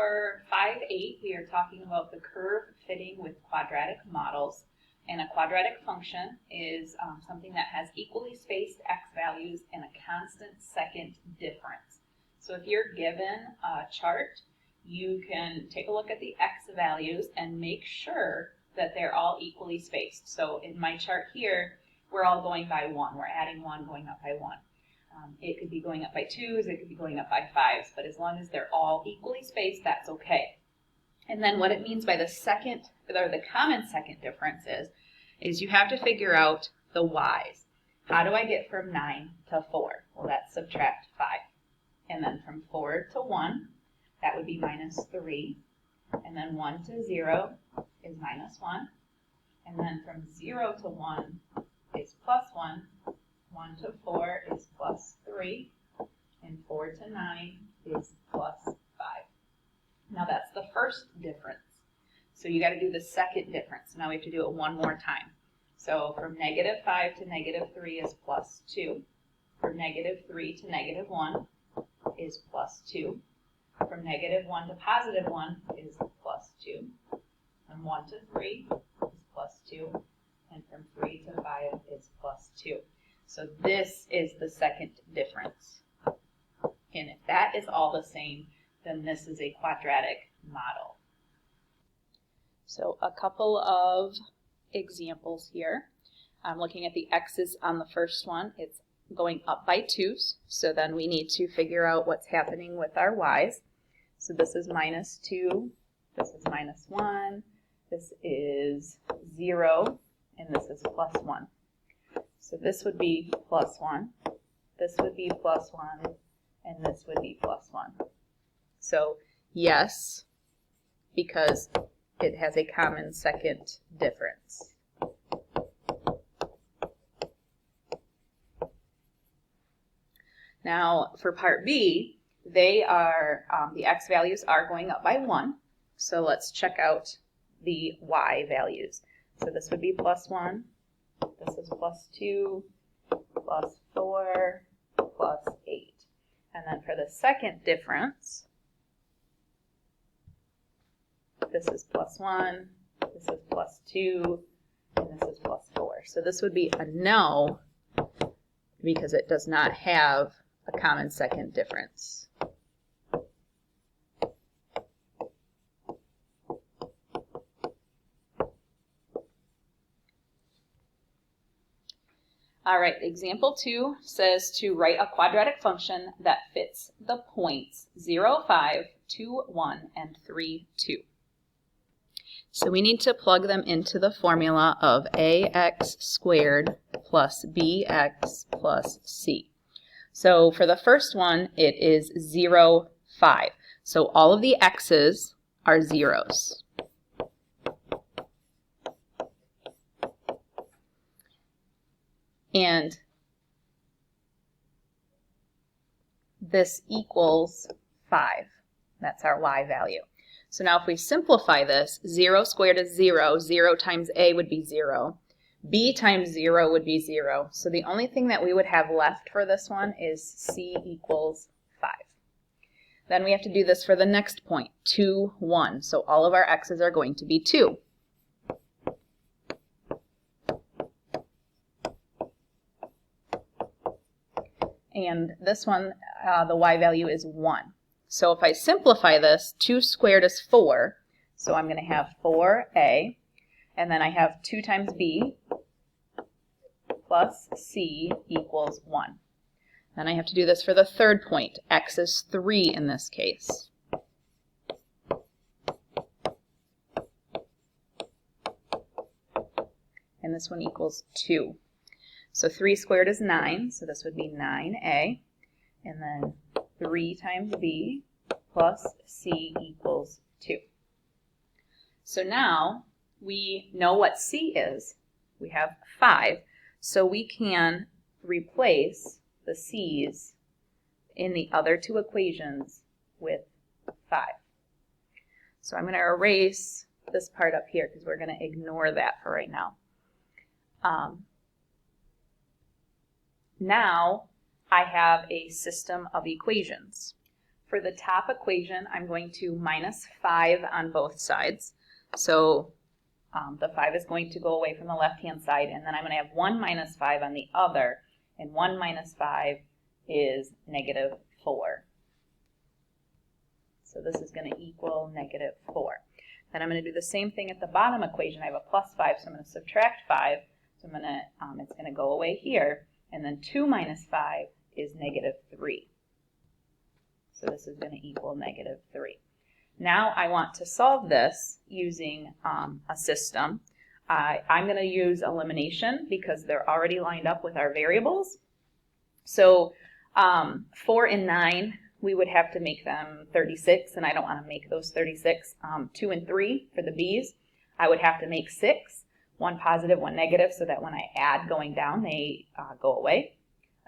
for 5.8, we are talking about the curve fitting with quadratic models. And a quadratic function is something that has equally spaced x values and a constant second difference. So if you're given a chart, you can take a look at the x values and make sure that they're all equally spaced. So in my chart here, we're all going by 1. We're adding 1, going up by 1. It could be going up by 2s, it could be going up by 5s, but as long as they're all equally spaced, that's okay. And then what it means by the second, or the common second difference is you have to figure out the y's. How do I get from 9 to 4? Well, that's subtract 5. And then from 4 to 1, that would be minus 3. And then 1 to 0 is minus 1. And then from 0 to 1 is plus 1. 1 to 4 is plus 3, and 4 to 9 is plus 5. Now that's the first difference. So you got to do the second difference. Now we have to do it one more time. So from negative 5 to negative 3 is plus 2. From negative 3 to negative 1 is plus 2. From negative 1 to positive 1 is plus 2. From 1 to 3 is plus 2. And from 3 to 5 is plus 2. So this is the second difference. And if that is all the same, then this is a quadratic model. So a couple of examples here. I'm looking at the x's on the first one. It's going up by 2s, so then we need to figure out what's happening with our y's. So this is minus 2, this is minus 1, this is 0, and this is plus 1. So this would be plus 1, this would be plus 1, and this would be plus 1. So yes, because it has a common second difference. Now for part B, they are, the x values are going up by 1. So let's check out the y values. So this would be plus 1. This is plus 2, plus 4, plus 8. And then for the second difference, this is plus 1, this is plus 2, and this is plus 4. So this would be a no because it does not have a common second difference. All right, example 2 says to write a quadratic function that fits the points 0, 5, 2, 1, and 3, 2. So we need to plug them into the formula of ax squared plus bx plus c. So for the first one, it is 0, 5. So all of the x's are zeros. And this equals 5. That's our y value. So now if we simplify this, 0 squared is 0. 0 times a would be 0. B times 0 would be 0. So the only thing that we would have left for this one is c equals 5. Then we have to do this for the next point, 2, 1. So all of our x's are going to be 2. And this one, the y value is 1. So if I simplify this, 2 squared is 4. So I'm going to have 4a. And then I have 2 times b plus c equals 1. Then I have to do this for the third point. X is 3 in this case. And this one equals 2. So 3 squared is 9, so this would be 9a. And then 3 times b plus c equals 2. So now we know what c is. We have 5. So we can replace the c's in the other two equations with 5. So I'm going to erase this part up here because we're going to ignore that for right now. Now I have a system of equations. For the top equation, I'm going to minus 5 on both sides. So the 5 is going to go away from the left-hand side, and then I'm going to have 1 minus 5 on the other, and 1 minus 5 is negative 4. So this is going to equal negative 4. Then I'm going to do the same thing at the bottom equation. I have a plus 5, so I'm going to subtract 5. So it's going to go away here, and then 2 minus 5 is negative 3. So this is going to equal negative 3. Now I want to solve this using a system. I'm going to use elimination because they're already lined up with our variables. So 4 and 9, we would have to make them 36, and I don't want to make those 36. 2 and 3 for the b's, I would have to make 6, 1 positive, 1 negative, so that when I add going down, they go away.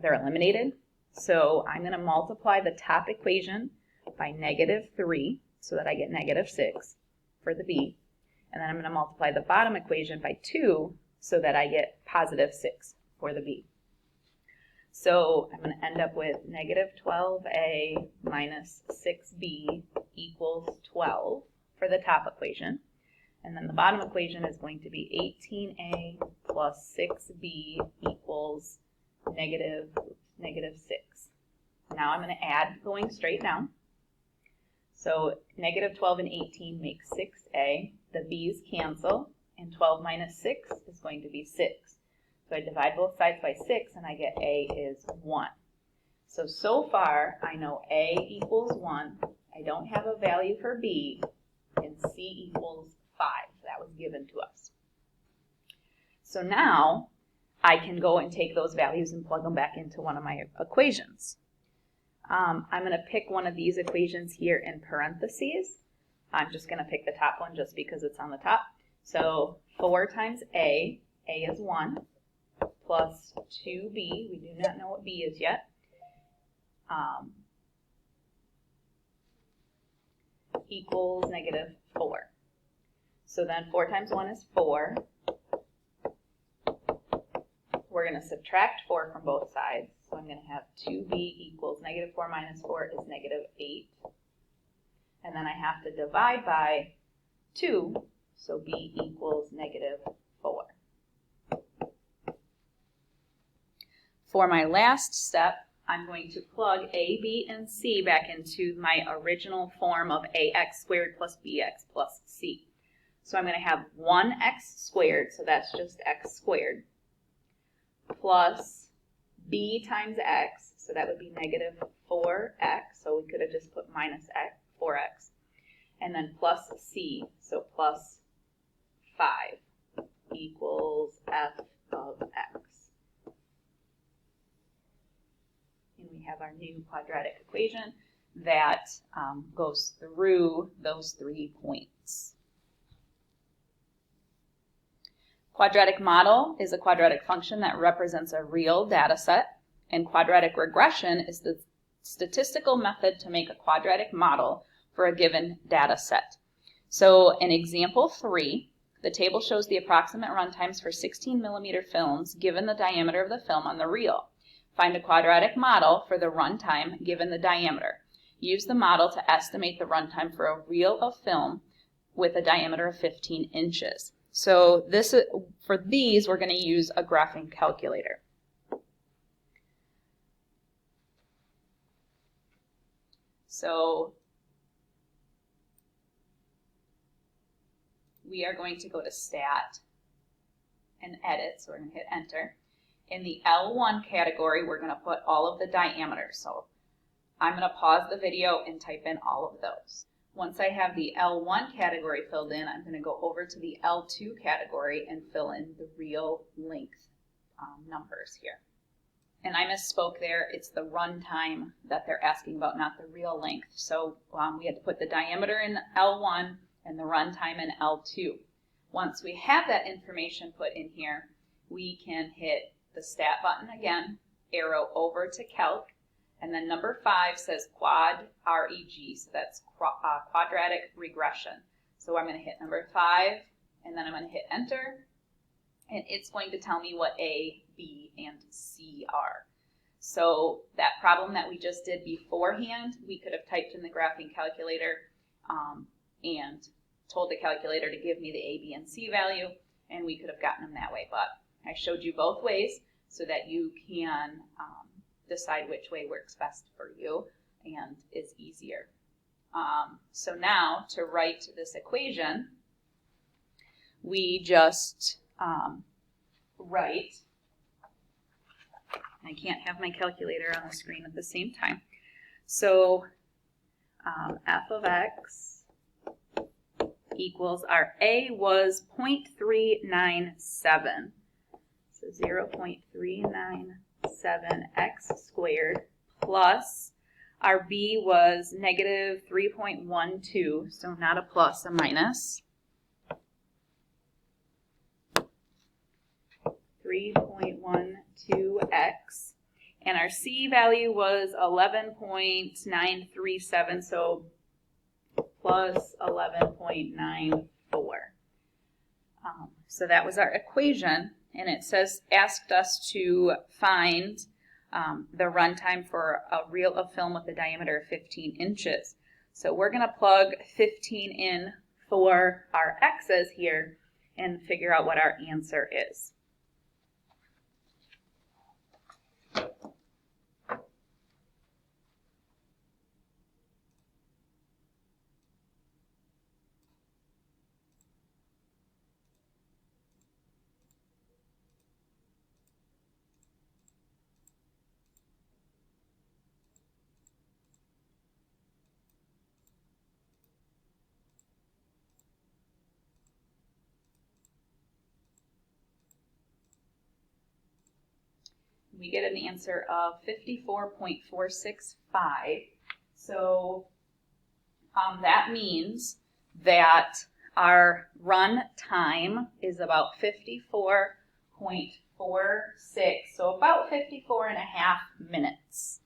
They're eliminated. So I'm going to multiply the top equation by negative 3 so that I get negative 6 for the b. And then I'm going to multiply the bottom equation by 2 so that I get positive 6 for the b. So I'm going to end up with negative 12a minus 6b equals 12 for the top equation. And then the bottom equation is going to be 18a plus 6b equals negative 6. Now I'm going to add going straight down. So negative 12 and 18 make 6a. The b's cancel, and 12 minus 6 is going to be 6. So I divide both sides by 6, and I get a is 1. So far, I know a equals 1. I don't have a value for b, and c equals 5. That was given to us. So now I can go and take those values and plug them back into one of my equations. I'm going to pick one of these equations here in parentheses. I'm just going to pick the top one just because it's on the top. So 4 times a is 1, plus 2b, we do not know what b is yet, equals negative 4. So then 4 times 1 is 4. We're going to subtract 4 from both sides. So I'm going to have 2b equals negative 4 minus 4 is negative 8. And then I have to divide by 2, so b equals negative 4. For my last step, I'm going to plug a, b, and c back into my original form of ax squared plus bx plus c. So I'm going to have 1x squared, so that's just x squared, plus b times x, so that would be negative 4x, so we could have just put minus x, 4x, and then plus c, so plus 5 equals f of x. And we have our new quadratic equation that goes through those 3 points. Quadratic model is a quadratic function that represents a real data set, and quadratic regression is the statistical method to make a quadratic model for a given data set. So in example 3, the table shows the approximate runtimes for 16 millimeter films given the diameter of the film on the reel. Find a quadratic model for the runtime given the diameter. Use the model to estimate the runtime for a reel of film with a diameter of 15 inches. So for these, we're going to use a graphing calculator. So we are going to go to Stat and Edit, so we're going to hit Enter. In the L1 category, we're going to put all of the diameters. So I'm going to pause the video and type in all of those. Once I have the L1 category filled in, I'm going to go over to the L2 category and fill in the real length numbers here. And I misspoke there. It's the runtime that they're asking about, not the real length. So we had to put the diameter in L1 and the runtime in L2. Once we have that information put in here, we can hit the Stat button again, arrow over to Calc, and then number 5 says Quad REG, so that's quadratic regression. So I'm going to hit number 5, and then I'm going to hit Enter, and it's going to tell me what A, B, and C are. So that problem that we just did beforehand, we could have typed in the graphing calculator and told the calculator to give me the A, B, and C value, and we could have gotten them that way. But I showed you both ways so that you can decide which way works best for you and is easier. So now to write this equation, we just write, I can't have my calculator on the screen at the same time. So f of x equals, our A was 0.397. So 0.397x squared plus our B was negative 3.12, so not a plus, a minus. 3.12x. And our C value was 11.937, so plus 11.94. So that was our equation, and it asked us to find the runtime for a reel of film with a diameter of 15 inches. So we're going to plug 15 in for our x's here and figure out what our answer is. We get an answer of 54.465. So that means that our run time is about 54.46, so about 54 and a half minutes.